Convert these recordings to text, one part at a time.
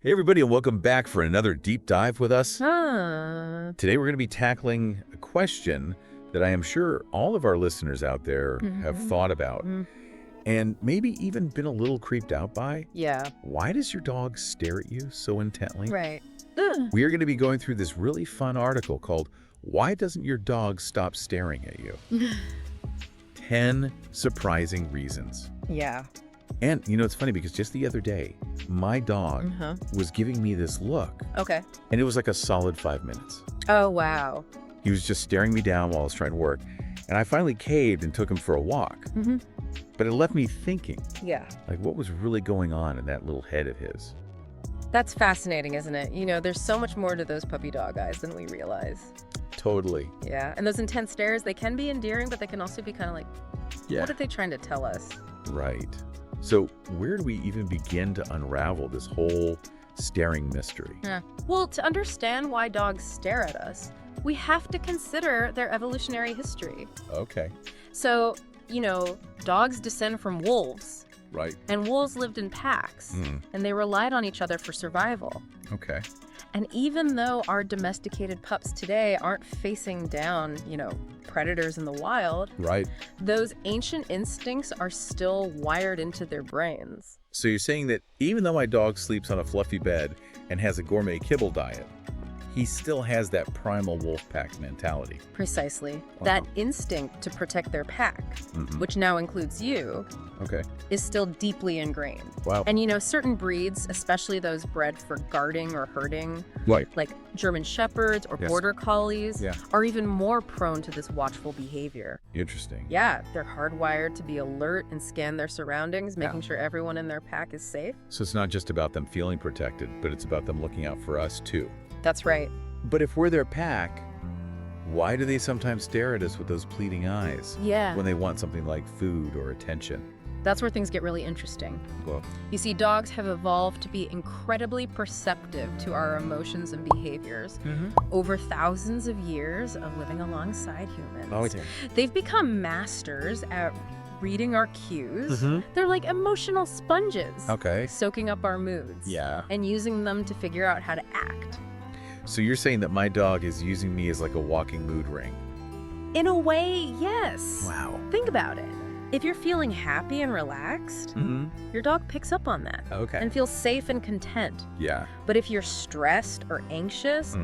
Hey everybody, and welcome back for another deep dive with us. Huh. Today we're going to be tackling a question that I am sure all of our listeners out there have thought about and maybe even been a little creeped out by. Yeah. Why does your dog stare at you so intently? Right. We are going to be going through this really fun article called Why Doesn't Your Dog Stop Staring at You? 10 Surprising Reasons. Yeah. And, it's funny because just the other day, my dog was giving me this look, Okay. and it was like a solid 5 minutes. Oh, wow. He was just staring me down while I was trying to work, and I finally caved and took him for a walk. But it left me thinking, Yeah. like, what was really going on in that little head of his? That's fascinating, isn't it? There's so much more to those puppy dog eyes than we realize. Totally. Yeah. And those intense stares, they can be endearing, but they can also be kind of like, Yeah. what are they trying to tell us? Right. So where do we even begin to unravel this whole staring mystery? Yeah. Well, to understand why dogs stare at us, we have to consider their evolutionary history. Okay. So, dogs descend from wolves, Right. and wolves lived in packs, and they relied on each other for survival. Okay. And even though our domesticated pups today aren't facing down, predators in the wild, Right. those ancient instincts are still wired into their brains. So you're saying that even though my dog sleeps on a fluffy bed and has a gourmet kibble diet, he still has that primal wolf pack mentality. Precisely. That instinct to protect their pack, which now includes you, Okay. is still deeply ingrained. Wow. And certain breeds, especially those bred for guarding or herding, Right. like German Shepherds or Yes. Border Collies, Yeah. are even more prone to this watchful behavior. Interesting. Yeah, they're hardwired to be alert and scan their surroundings, making sure everyone in their pack is safe. So it's not just about them feeling protected, but it's about them looking out for us too. That's right. But if we're their pack, why do they sometimes stare at us with those pleading eyes Yeah, when they want something like food or attention? that's where things get really interesting. Well, You see, dogs have evolved to be incredibly perceptive to our emotions and behaviors over thousands of years of living alongside humans. They've become masters at reading our cues. They're like emotional sponges, Okay. soaking up our moods Yeah. and using them to figure out how to act. So you're saying that my dog is using me as like a walking mood ring? In a way, yes. Wow. Think about it. If you're feeling happy and relaxed, your dog picks up on that Okay. and feels safe and content. Yeah. But if you're stressed or anxious,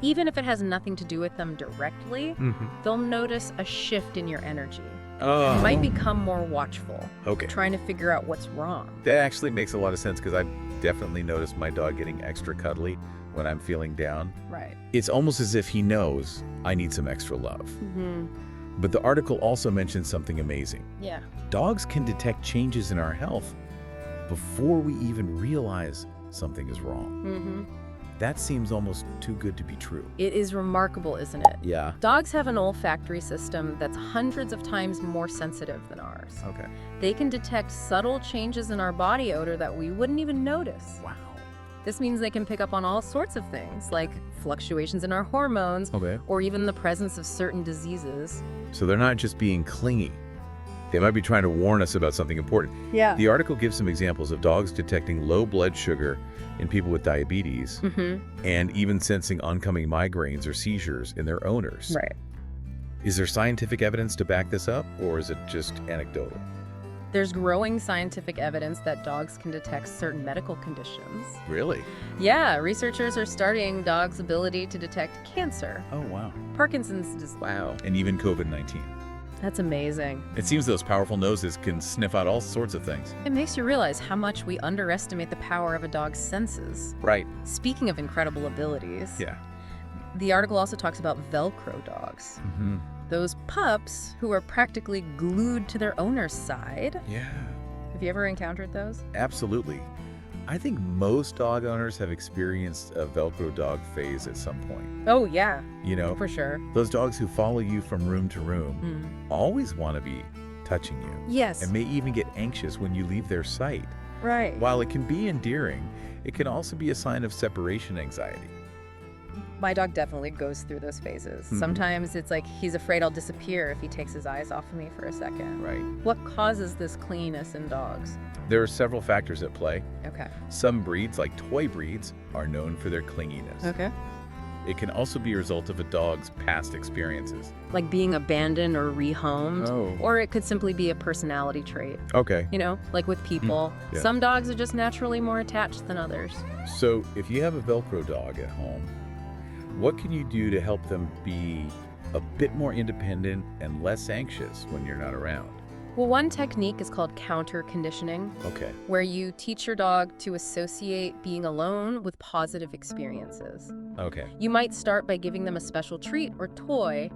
even if it has nothing to do with them directly, they'll notice a shift in your energy. Oh. You might become more watchful, Okay. trying to figure out what's wrong. That actually makes a lot of sense because I've definitely noticed my dog getting extra cuddly when I'm feeling down. Right. It's almost as if he knows I need some extra love. But the article also mentions something amazing. Yeah. Dogs can detect changes in our health before we even realize something is wrong. That seems almost too good to be true. It is remarkable, isn't it? Yeah. Dogs have an olfactory system that's hundreds of times more sensitive than ours. Okay. They can detect subtle changes in our body odor that we wouldn't even notice. Wow. This means they can pick up on all sorts of things, like fluctuations in our hormones, Okay. or even the presence of certain diseases. So they're not just being clingy. They might be trying to warn us about something important. Yeah. The article gives some examples of dogs detecting low blood sugar in people with diabetes and even sensing oncoming migraines or seizures in their owners. Right. Is there scientific evidence to back this up, or is it just anecdotal? There's growing scientific evidence that dogs can detect certain medical conditions. Really? Yeah, researchers are studying dogs' ability to detect cancer, Oh, wow. Parkinson's disease. Wow. And even COVID-19. That's amazing. It seems those powerful noses can sniff out all sorts of things. It makes you realize how much we underestimate the power of a dog's senses. Right. Speaking of incredible abilities, Yeah. the article also talks about Velcro dogs. Those pups who are practically glued to their owner's side. Yeah. Have you ever encountered those? Absolutely. I think most dog owners have experienced a Velcro dog phase at some point. Oh, yeah, You know, for sure. those dogs who follow you from room to room always want to be touching you Yes, and may even get anxious when you leave their sight. right. While it can be endearing, it can also be a sign of separation anxiety. My dog definitely goes through those phases. Sometimes it's like he's afraid I'll disappear if he takes his eyes off of me for a second. Right. What causes this clinginess in dogs? There are several factors at play. Okay. Some breeds, like toy breeds, are known for their clinginess. Okay. It can also be a result of a dog's past experiences. Like being abandoned or rehomed. Oh. Or it could simply be a personality trait. Okay. You know, like with people. Yeah. Some dogs are just naturally more attached than others. So if you have a Velcro dog at home, what can you do to help them be a bit more independent and less anxious when you're not around? Well, one technique is called counter conditioning, Okay. where you teach your dog to associate being alone with positive experiences. Okay. You might start by giving them a special treat or toy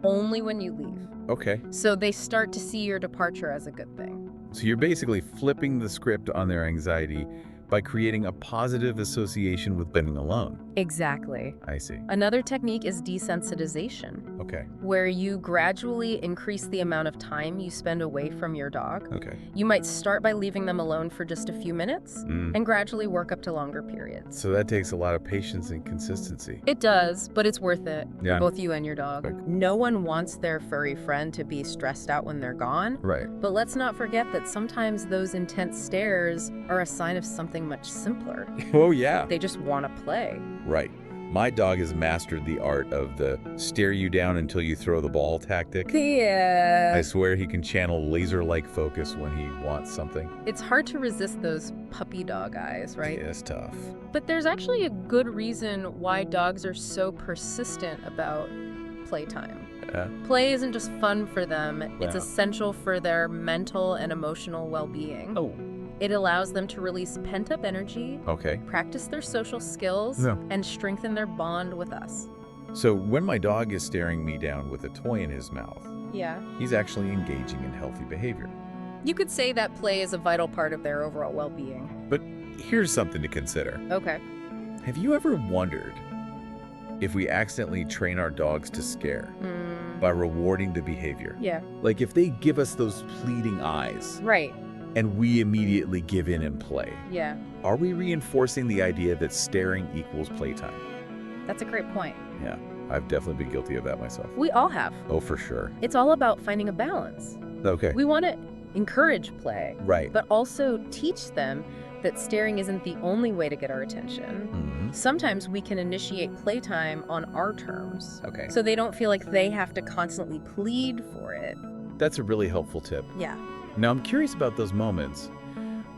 only when you leave. Okay. So they start to see your departure as a good thing. So you're basically flipping the script on their anxiety by creating a positive association with being alone. Exactly. I see. Another technique is desensitization, Okay. where you gradually increase the amount of time you spend away from your dog. Okay. You might start by leaving them alone for just a few minutes and gradually work up to longer periods. So that takes a lot of patience and consistency. It does, but it's worth it. Yeah. Both you and your dog. Right. No one wants their furry friend to be stressed out when they're gone. Right. But let's not forget that sometimes those intense stares are a sign of something much simpler. Oh, yeah. They just want to play. Right. My dog has mastered the art of the stare you down until you throw the ball tactic. Yeah. I swear he can channel laser-like focus when he wants something. It's hard to resist those puppy dog eyes, right? Yeah, it's tough. But there's actually a good reason why dogs are so persistent about playtime. Play isn't just fun for them, it's Wow. essential for their mental and emotional well-being. Oh. It allows them to release pent-up energy, Okay. practice their social skills, Yeah. and strengthen their bond with us. So when my dog is staring me down with a toy in his mouth, Yeah. he's actually engaging in healthy behavior. You could say that play is a vital part of their overall well-being. But here's something to consider. Okay. Have you ever wondered if we accidentally train our dogs to scare by rewarding the behavior? Yeah. Like if they give us those pleading eyes Right. and we immediately give in and play, Yeah. are we reinforcing the idea that staring equals playtime? That's a great point. Yeah, I've definitely been guilty of that myself. We all have. Oh, for sure. It's all about finding a balance. Okay. We want to encourage play, Right. but also teach them that staring isn't the only way to get our attention. Sometimes we can initiate playtime on our terms, Okay. so they don't feel like they have to constantly plead for it. That's a really helpful tip. Yeah. Now, I'm curious about those moments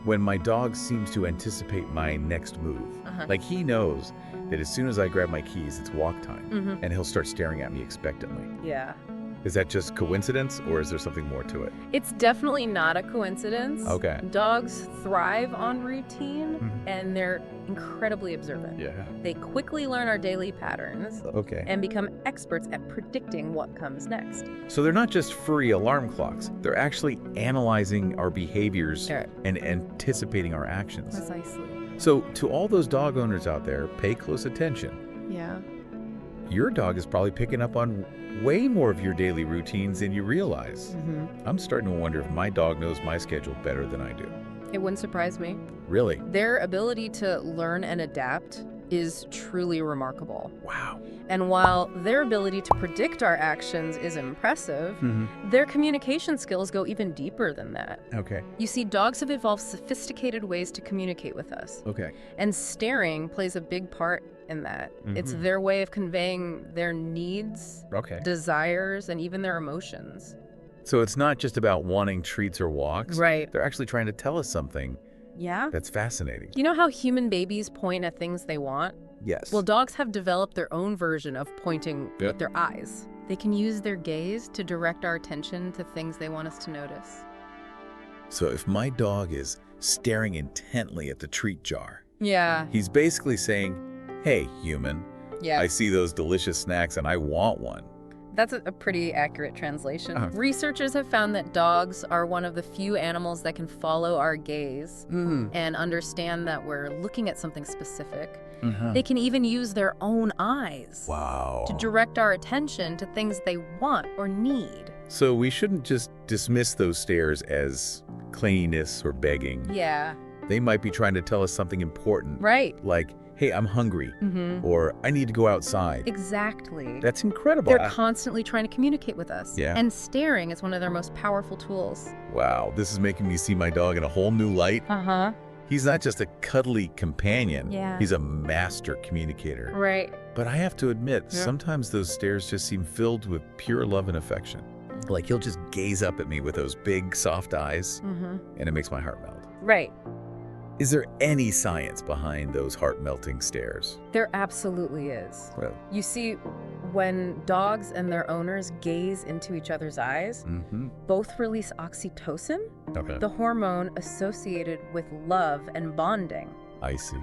when my dog seems to anticipate my next move. Like he knows that as soon as I grab my keys, it's walk time, and he'll start staring at me expectantly. Yeah. Is that just coincidence, or is there something more to it? It's definitely not a coincidence. Okay. Dogs thrive on routine, and they're incredibly observant. Yeah. They quickly learn our daily patterns Okay. and become experts at predicting what comes next. So they're not just furry alarm clocks. They're actually analyzing our behaviors Right. and anticipating our actions. Precisely. So to all those dog owners out there, pay close attention. Yeah. Your dog is probably picking up on way more of your daily routines than you realize. I'm starting to wonder if my dog knows my schedule better than I do. It wouldn't surprise me. Really? Their ability to learn and adapt is truly remarkable. Wow. And while their ability to predict our actions is impressive, their communication skills go even deeper than that. Okay. You see, dogs have evolved sophisticated ways to communicate with us, Okay. and staring plays a big part in that. It's their way of conveying their needs, Okay. desires, and even their emotions. So it's not just about wanting treats or walks. Right. They're actually trying to tell us something Yeah. that's fascinating. You know how human babies point at things they want? Yes. Well, dogs have developed their own version of pointing Yeah. with their eyes. They can use their gaze to direct our attention to things they want us to notice. So if my dog is staring intently at the treat jar, Yeah. he's basically saying, hey, human, Yeah. I see those delicious snacks and I want one. That's a pretty accurate translation. Researchers have found that dogs are one of the few animals that can follow our gaze and understand that we're looking at something specific. They can even use their own eyes Wow. to direct our attention to things they want or need. So we shouldn't just dismiss those stares as clinginess or begging. Yeah. They might be trying to tell us something important. Right. Like, hey, I'm hungry, Mm-hmm. or I need to go outside. Exactly. That's incredible. They're constantly trying to communicate with us. Yeah. And staring is one of their most powerful tools. Wow, this is making me see my dog in a whole new light. Uh-huh. He's not just a cuddly companion. Yeah. He's a master communicator. Right. But I have to admit, Yeah. sometimes those stares just seem filled with pure love and affection. Like he'll just gaze up at me with those big, soft eyes, Mm-hmm. and it makes my heart melt. Right. Is there any science behind those heart-melting stares? There absolutely is. Well, You see, when dogs and their owners gaze into each other's eyes, both release oxytocin, Okay. the hormone associated with love and bonding. I see.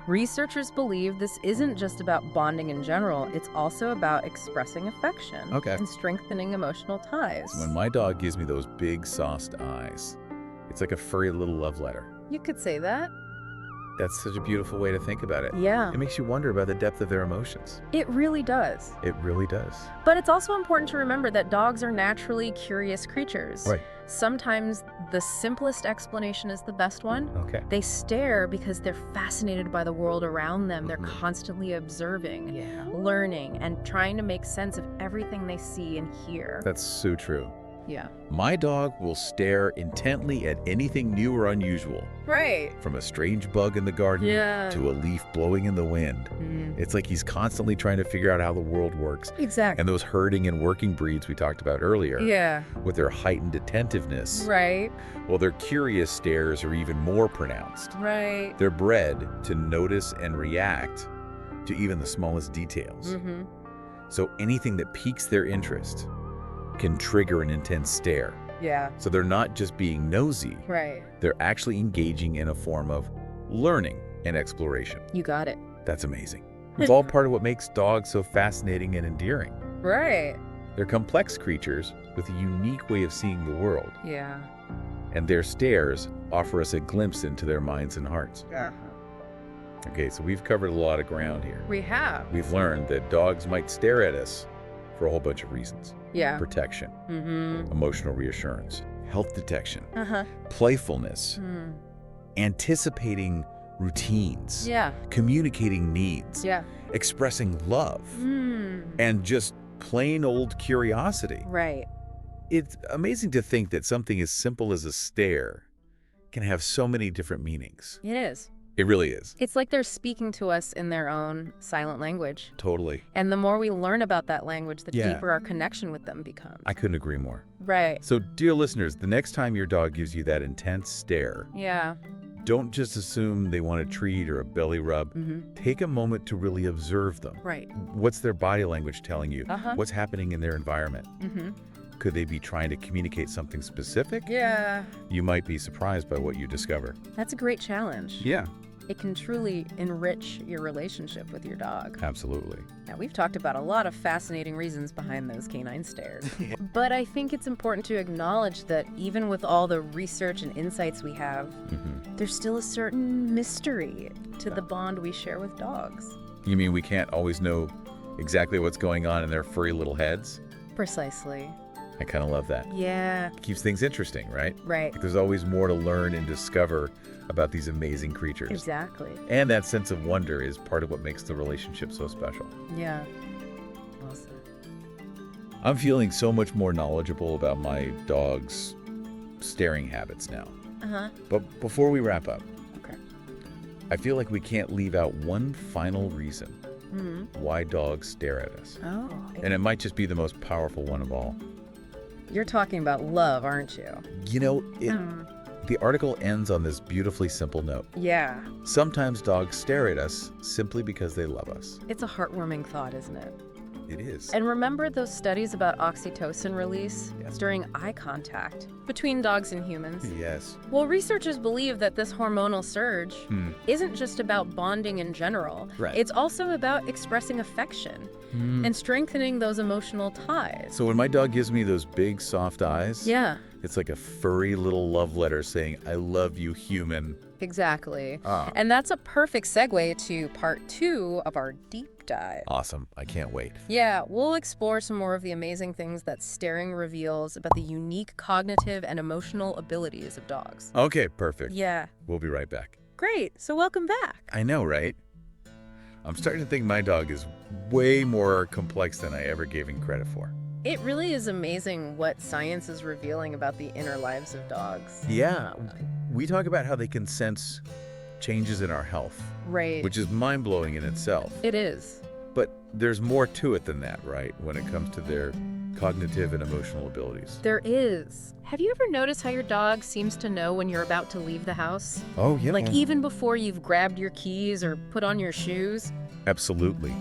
Researchers believe this isn't just about bonding in general, it's also about expressing affection Okay. and strengthening emotional ties. So when my dog gives me those big, soft eyes, it's like a furry little love letter. You could say that. That's such a beautiful way to think about it. Yeah, It makes you wonder about the depth of their emotions. it really does. It really does. But it's also important to remember that dogs are naturally curious creatures. Right. Sometimes the simplest explanation is the best one. Okay. They stare because they're fascinated by the world around them. They're Mhm. constantly observing, learning, and trying to make sense of everything they see and hear. That's so true. Yeah. My dog will stare intently at anything new or unusual, Right. from a strange bug in the garden Yeah. to a leaf blowing in the wind. It's like he's constantly trying to figure out how the world works. Exactly. And those herding and working breeds we talked about earlier, Yeah. with their heightened attentiveness, Right. well, their curious stares are even more pronounced. Right. They're bred to notice and react to even the smallest details. Mm-hmm. So anything that piques their interest can trigger an intense stare. Yeah. So they're not just being nosy, Right. they're actually engaging in a form of learning and exploration. You got it. That's amazing. It's all part of what makes dogs so fascinating and endearing. Right. They're complex creatures with a unique way of seeing the world, Yeah. and their stares offer us a glimpse into their minds and hearts. Yeah. Okay, so we've covered a lot of ground here. We have. We've learned that dogs might stare at us for a whole bunch of reasons. Yeah. Protection, Mm-hmm. emotional reassurance, health detection, Uh-huh. playfulness, Mm. anticipating routines, Yeah. communicating needs, Yeah. expressing love, Mm. and just plain old curiosity. Right. It's amazing to think that something as simple as a stare can have so many different meanings. It is. It really is. It's like they're speaking to us in their own silent language. Totally. And the more we learn about that language, the Yeah. deeper our connection with them becomes. I couldn't agree more. Right. So, dear listeners, the next time your dog gives you that intense stare, Yeah. don't just assume they want a treat or a belly rub. Mm-hmm. Take a moment to really observe them. Right. What's their body language telling you? Uh-huh. What's happening in their environment? Mm-hmm. Could they be trying to communicate something specific? Yeah. You might be surprised by what you discover. That's a great challenge. Yeah, It can truly enrich your relationship with your dog. absolutely. Now, we've talked about a lot of fascinating reasons behind those canine stares. But I think it's important to acknowledge that even with all the research and insights we have, there's still a certain mystery to the bond we share with dogs. You mean we can't always know exactly what's going on in their furry little heads? Precisely. I kind of love that. Yeah. Keeps things interesting, right? Right. There's always more to learn and discover about these amazing creatures. Exactly. And that sense of wonder is part of what makes the relationship so special. Yeah. Well said. I'm feeling so much more knowledgeable about my dog's staring habits now. Uh-huh. But before we wrap up, Okay. I feel like we can't leave out one final reason Mm-hmm. why dogs stare at us. Oh. And it might just be the most powerful one of all. You're talking about love, aren't you? You know, the article ends on this beautifully simple note. Yeah. Sometimes dogs stare at us simply because they love us. It's a heartwarming thought, isn't it? It is. And remember those studies about oxytocin release Yes. during eye contact between dogs and humans? Yes. Well, researchers believe that this hormonal surge isn't just about bonding in general. Right. It's also about expressing affection and strengthening those emotional ties. So when my dog gives me those big soft eyes, Yeah, it's like a furry little love letter saying, I love you, human. exactly. Ah. And that's a perfect segue to part 2 of our deep dive. Awesome. I can't wait. Yeah, we'll explore some more of the amazing things that staring reveals about the unique cognitive and emotional abilities of dogs. Okay, perfect. Yeah, We'll be right back. great. So welcome back. I know, right? I'm starting to think my dog is way more complex than I ever gave him credit for. It really is amazing what science is revealing about the inner lives of dogs. Yeah. We talk about how they can sense changes in our health, Right. which is mind-blowing in itself. It is. But there's more to it than that, right? When it comes to their cognitive and emotional abilities. There is. Have you ever noticed how your dog seems to know when you're about to leave the house? Oh, yeah. Like even before you've grabbed your keys or put on your shoes? Absolutely.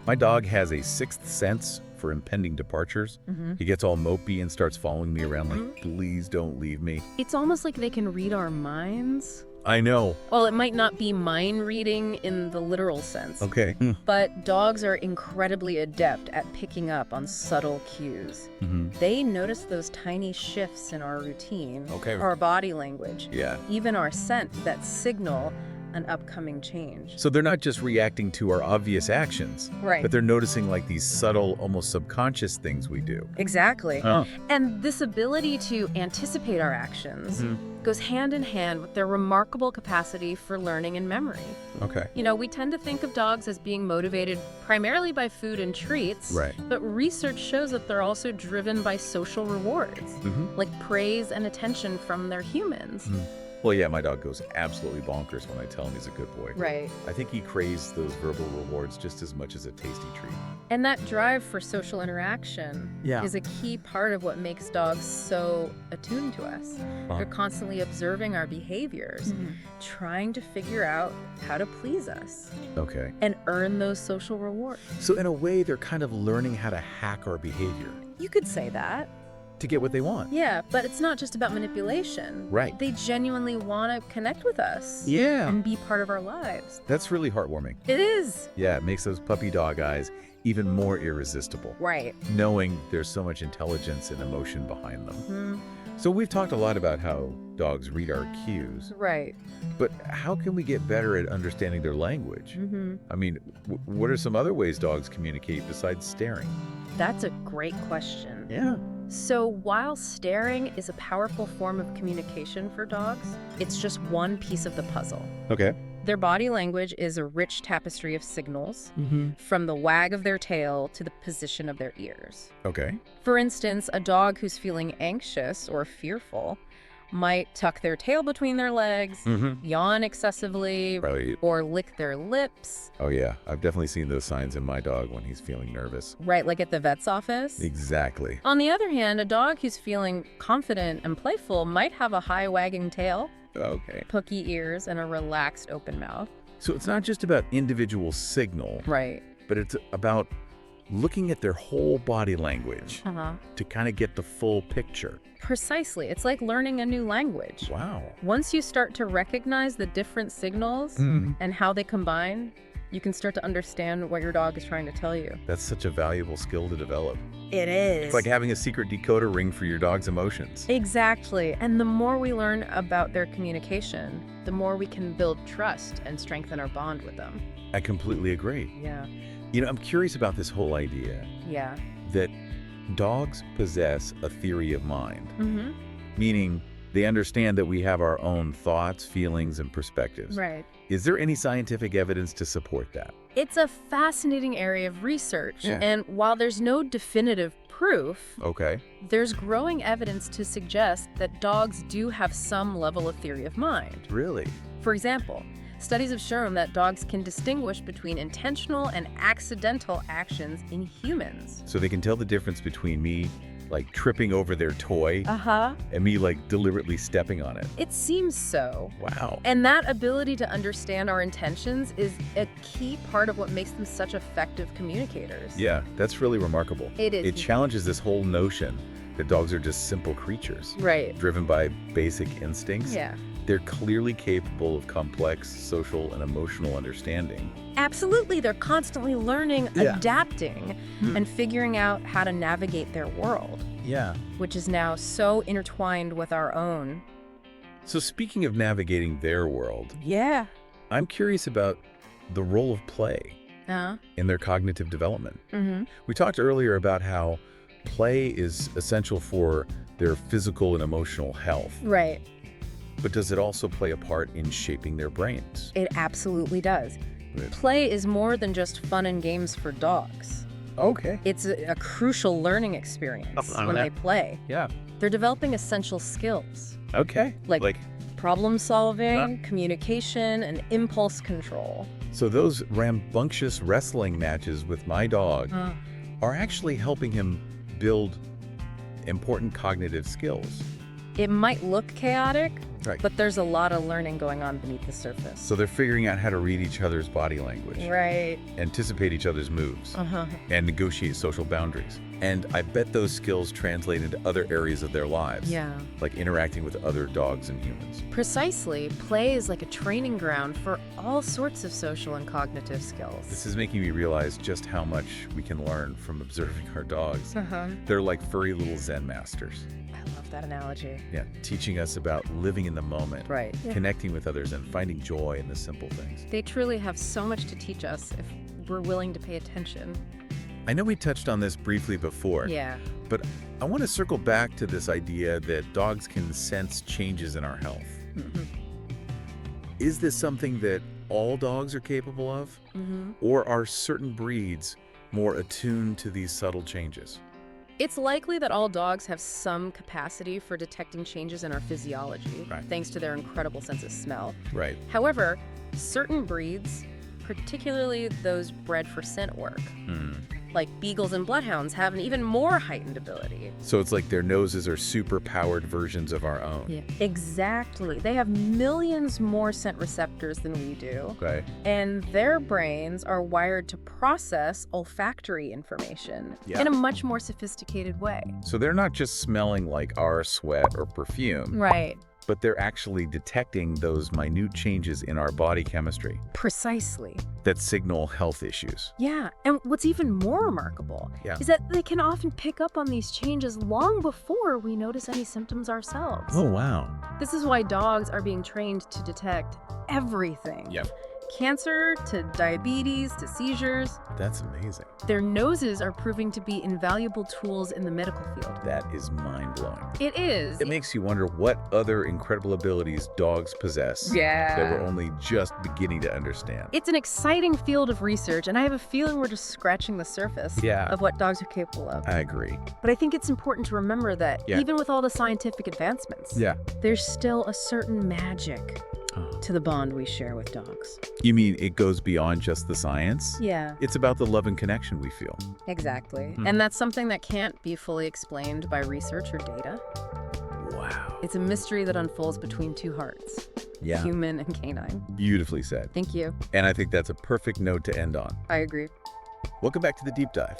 My dog has a sixth sense for impending departures. He gets all mopey and starts following me around like, please don't leave me. It's almost like they can read our minds. I know. Well, it might not be mind reading in the literal sense. Okay. But dogs are incredibly adept at picking up on subtle cues. They notice those tiny shifts in our routine, Okay. our body language, Yeah. even our scent that signal an upcoming change. So they're not just reacting to our obvious actions, Right. but they're noticing like these subtle, almost subconscious things we do. Exactly. Oh. And this ability to anticipate our actions goes hand in hand with their remarkable capacity for learning and memory. Okay. You know, we tend to think of dogs as being motivated primarily by food and treats, Right. but research shows that they're also driven by social rewards, like praise and attention from their humans. Well, yeah, my dog goes absolutely bonkers when I tell him he's a good boy. Right. I think he craves those verbal rewards just as much as a tasty treat. And that drive for social interaction Yeah. is a key part of what makes dogs so attuned to us. They're constantly observing our behaviors, trying to figure out how to please us Okay. and earn those social rewards. So in a way, they're kind of learning how to hack our behavior You could say that. to get what they want. Yeah, but it's not just about manipulation. Right. They genuinely want to connect with us Yeah. and be part of our lives. That's really heartwarming. It is. Yeah, it makes those puppy dog eyes even more irresistible, Right. knowing there's so much intelligence and emotion behind them. So we've talked a lot about how dogs read our cues, Right. but how can we get better at understanding their language? I mean, what are some other ways dogs communicate besides staring? That's a great question. Yeah. So while staring is a powerful form of communication for dogs, it's just one piece of the puzzle. Okay. Their body language is a rich tapestry of signals, from the wag of their tail to the position of their ears. Okay. For instance, a dog who's feeling anxious or fearful might tuck their tail between their legs, yawn excessively, Right. or lick their lips. Oh, yeah. I've definitely seen those signs in my dog when he's feeling nervous. Right, like at the vet's office. Exactly. On the other hand, a dog who's feeling confident and playful might have a high wagging tail, Okay. pooky ears, and a relaxed open mouth. So it's not just about individual signal, Right. but it's about looking at their whole body language to kind of get the full picture. Precisely. It's like learning a new language. Wow. Once you start to recognize the different signals and how they combine, you can start to understand what your dog is trying to tell you. That's such a valuable skill to develop. It is. It's like having a secret decoder ring for your dog's emotions. Exactly. And the more we learn about their communication, the more we can build trust and strengthen our bond with them. I completely agree. Yeah. You know, I'm curious about this whole idea Yeah. that dogs possess a theory of mind, Mm-hmm. meaning they understand that we have our own thoughts, feelings, and perspectives. Right. Is there any scientific evidence to support that? It's a fascinating area of research. Yeah. And while there's no definitive proof, Okay. there's growing evidence to suggest that dogs do have some level of theory of mind. Really? For example, studies have shown that dogs can distinguish between intentional and accidental actions in humans. So they can tell the difference between me, like tripping over their toy, Uh-huh. and me, like deliberately stepping on it. It seems so. Wow. And that ability to understand our intentions is a key part of what makes them such effective communicators. Yeah, that's really remarkable. It is. It challenges this whole notion that dogs are just simple creatures, Right. driven by basic instincts. Yeah. They're clearly capable of complex social and emotional understanding. Absolutely. They're constantly learning, Yeah. adapting, and figuring out how to navigate their world, Yeah. which is now so intertwined with our own. So speaking of navigating their world, Yeah. I'm curious about the role of play in their cognitive development. Mm-hmm. We talked earlier about how play is essential for their physical and emotional health, Right. but does it also play a part in shaping their brains? It absolutely does. Play is more than just fun and games for dogs. Okay. It's a crucial learning experience when they play. Yeah. They're developing essential skills. Okay. Like problem solving, communication, and impulse control. So those rambunctious wrestling matches with my dog are actually helping him build important cognitive skills. It might look chaotic, Right. but there's a lot of learning going on beneath the surface. So they're figuring out how to read each other's body language, Right. anticipate each other's moves, and negotiate social boundaries. And I bet those skills translate into other areas of their lives, Yeah. like interacting with other dogs and humans. Precisely. Play is like a training ground for all sorts of social and cognitive skills. This is making me realize just how much we can learn from observing our dogs. They're like furry little Zen masters. I love that analogy. Yeah, teaching us about living in the moment, Right. connecting with others, and finding joy in the simple things. They truly have so much to teach us if we're willing to pay attention. I know we touched on this briefly before, Yeah. but I want to circle back to this idea that dogs can sense changes in our health. Is this something that all dogs are capable of? Or are certain breeds more attuned to these subtle changes? It's likely that all dogs have some capacity for detecting changes in our physiology, Right. thanks to their incredible sense of smell. Right. However, certain breeds, particularly those bred for scent work, like beagles and bloodhounds, have an even more heightened ability. So it's like their noses are super-powered versions of our own. Yeah. Exactly. They have millions more scent receptors than we do. Okay. And their brains are wired to process olfactory information Yeah. in a much more sophisticated way. So they're not just smelling like our sweat or perfume, Right. but they're actually detecting those minute changes in our body chemistry Precisely. that signal health issues. Yeah, and what's even more remarkable is that they can often pick up on these changes long before we notice any symptoms ourselves. Oh, wow. This is why dogs are being trained to detect everything. Yep. Cancer to diabetes to seizures. That's amazing. Their noses are proving to be invaluable tools in the medical field. That is mind-blowing. It is. It makes you wonder what other incredible abilities dogs possess that we're only just beginning to understand. It's an exciting field of research, and I have a feeling we're just scratching the surface of what dogs are capable of. I agree. But I think it's important to remember that even with all the scientific advancements, there's still a certain magic to the bond we share with dogs. You mean it goes beyond just the science? Yeah. It's about the love and connection we feel. Exactly. And that's something that can't be fully explained by research or data. Wow. It's a mystery that unfolds between two hearts, human and canine. Beautifully said. Thank you. And I think that's a perfect note to end on. I agree. Welcome back to the deep dive.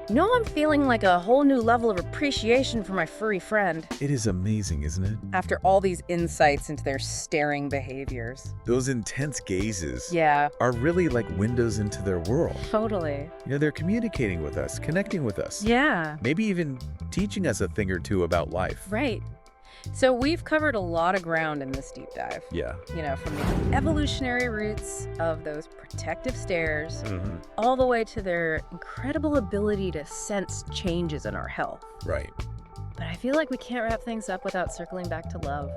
I'm feeling like a whole new level of appreciation for my furry friend It is amazing, isn't it? after all these insights into their staring behaviors. Those intense gazes Yeah, are really like windows into their world. totally. They're communicating with us, connecting with us. Yeah, Maybe even teaching us a thing or two about life. right. So we've covered a lot of ground in this deep dive. Yeah. From the evolutionary roots of those protective stares Mm-hmm. all the way to their incredible ability to sense changes in our health. Right. But I feel like we can't wrap things up without circling back to love.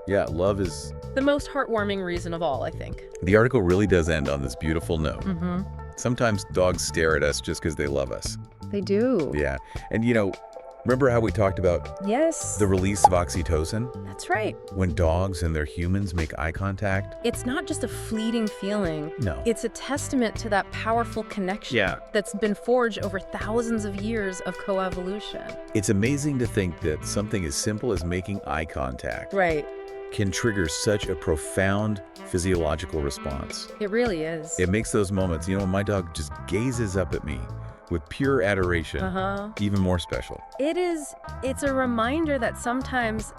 Yeah, love is... The most heartwarming reason of all, I think. The article really does end on this beautiful note. Mm-hmm. Sometimes dogs stare at us just because they love us. They do. Yeah. And remember how we talked about Yes. the release of oxytocin? That's right. When dogs and their humans make eye contact? It's not just a fleeting feeling. No. It's a testament to that powerful connection that's been forged over thousands of years of coevolution. It's amazing to think that something as simple as making eye contact Right. can trigger such a profound physiological response. It really is. It makes those moments, my dog just gazes up at me with pure adoration, even more special. It's a reminder that sometimes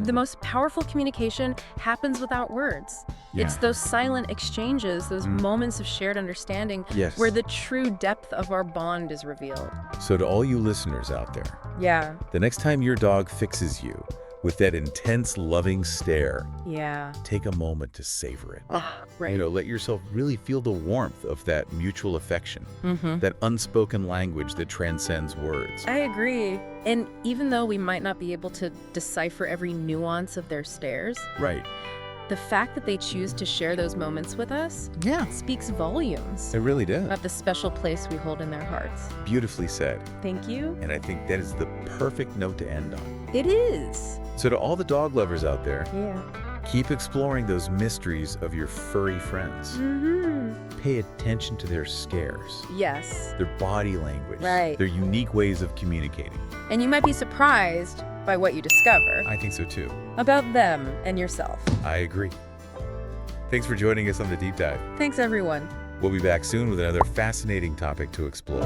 the most powerful communication happens without words. Yeah. It's those silent exchanges, those moments of shared understanding Yes. where the true depth of our bond is revealed. So to all you listeners out there, Yeah. the next time your dog fixes you with that intense, loving stare, Yeah. take a moment to savor it. Right. Let yourself really feel the warmth of that mutual affection, that unspoken language that transcends words. I agree. And even though we might not be able to decipher every nuance of their stares, Right. The fact that they choose to share those moments with us Yeah, speaks volumes it really does. of the special place we hold in their hearts. Beautifully said. Thank you. And I think that is the perfect note to end on. It is. So to all the dog lovers out there, Yeah. keep exploring those mysteries of your furry friends. Pay attention to their scares, Yes. their body language, Right. their unique ways of communicating. And you might be surprised by what you discover I think so too. about them and yourself. I agree. Thanks for joining us on the Deep Dive. Thanks, everyone. We'll be back soon with another fascinating topic to explore.